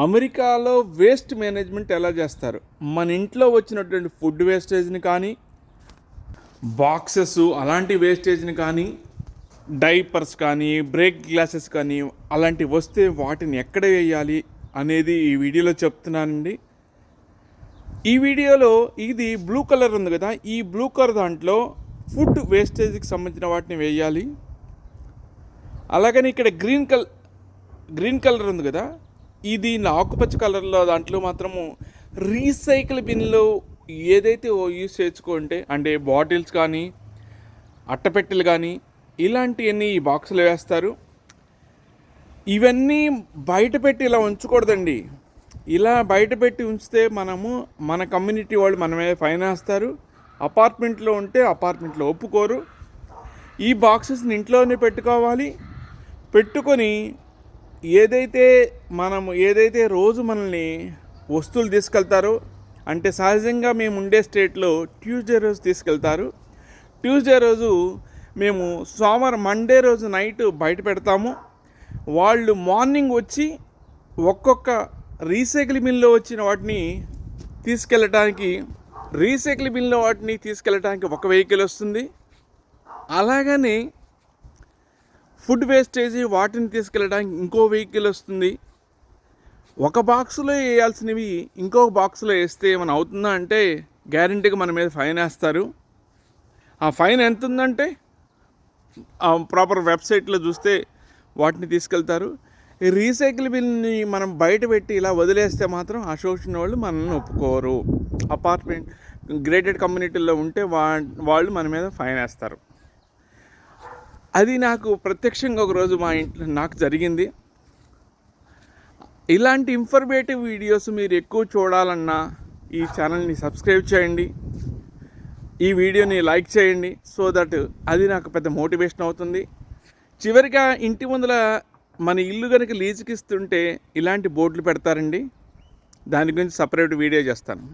అమెరికాలో waste management ఎలా చేస్తారు? మన ఇంట్లో వచ్చినటువంటి ఫుడ్ వేస్టేజ్ని కానీ, బాక్సెస్ అలాంటి వేస్టేజ్ని కానీ, డైపర్స్ కానీ, బ్రేక్ గ్లాసెస్ కానీ అలాంటివి వస్తే వాటిని ఎక్కడ వేయాలి అనేది ఈ వీడియోలో చెప్తున్నానండి. ఈ వీడియోలో ఇది బ్లూ కలర్ ఉంది కదా, ఈ బ్లూ కలర్ దాంట్లో ఫుడ్ వేస్టేజ్కి సంబంధించిన వాటిని వేయాలి. అలాగని ఇక్కడ గ్రీన్ కలర్ ఉంది కదా, ఇది ఆకుపచ్చ కలర్లో దాంట్లో మాత్రము రీసైకిల్ బిన్లో ఏదైతే యూజ్ చేసుకుంటే అంటే బాటిల్స్ కానీ, అట్టపెట్టెలు కానీ ఇలాంటివన్నీ ఈ బాక్సులు వేస్తారు. ఇవన్నీ బయట పెట్టి ఇలా ఉంచకూడదండి. ఇలా బయట పెట్టి ఉంచితే మన కమ్యూనిటీ వాళ్ళు మన మీద ఫైన్ వేస్తారు. అపార్ట్మెంట్లో ఉంటే అపార్ట్మెంట్లో ఒప్పుకోరు. ఈ బాక్సెస్ని ఇంట్లోనే పెట్టుకోవాలి. పెట్టుకొని ఏదైతే రోజు మనల్ని వస్తువులు తీసుకెళ్తారో, అంటే సహజంగా మేము ఉండే స్టేట్లో ట్యూస్డే రోజు తీసుకెళ్తారు. ట్యూస్డే రోజు మేము మండే రోజు నైట్ బయట పెడతాము. వాళ్ళు మార్నింగ్ వచ్చి ఒక్కొక్క రీసైకిల్ బిన్లో వచ్చిన వాటిని తీసుకెళ్ళటానికి ఒక వెహికల్ వస్తుంది. అలాగని ఫుడ్ వేస్టేజ్ వాటిని తీసుకెళ్ళడానికి ఇంకో వెహికల్ వస్తుంది. ఒక బాక్సులో వేయాల్సినవి ఇంకొక బాక్సులో వేస్తే ఏమైనా అవుతుందా అంటే గ్యారంటీగా మన మీద ఫైన్ వేస్తారు. ఆ ఫైన్ ఎంత ఉందంటే ప్రాపర్ వెబ్సైట్లో చూస్తే వాటిని తీసుకెళ్తారు. ఈ రీసైకిల్ బిల్ని మనం బయట పెట్టి ఇలా వదిలేస్తే మాత్రం అసోసియేషన్ వాళ్ళు మనల్ని ఒప్పుకోరు. అపార్ట్మెంట్ గ్రేటెడ్ కమ్యూనిటీలో ఉంటే వాళ్ళు మన మీద ఫైన్ వేస్తారు. అది నాకు ప్రత్యక్షంగా ఒకరోజు మా ఇంట్లో నాకు జరిగింది. ఇలాంటి ఇన్ఫర్మేటివ్ వీడియోస్ మీరు ఎక్కువ చూడాలన్నా ఈ ఛానల్ని సబ్స్క్రైబ్ చేయండి, ఈ వీడియోని లైక్ చేయండి. సో దట్ అది నాకు పెద్ద మోటివేషన్ అవుతుంది. చివరిగా ఇంటి ముందర మన ఇల్లు కనుక లీజుకి ఇస్తుంటే ఇలాంటి బోర్డులు పెడతారండి. దాని గురించి సపరేట్ వీడియో చేస్తాను.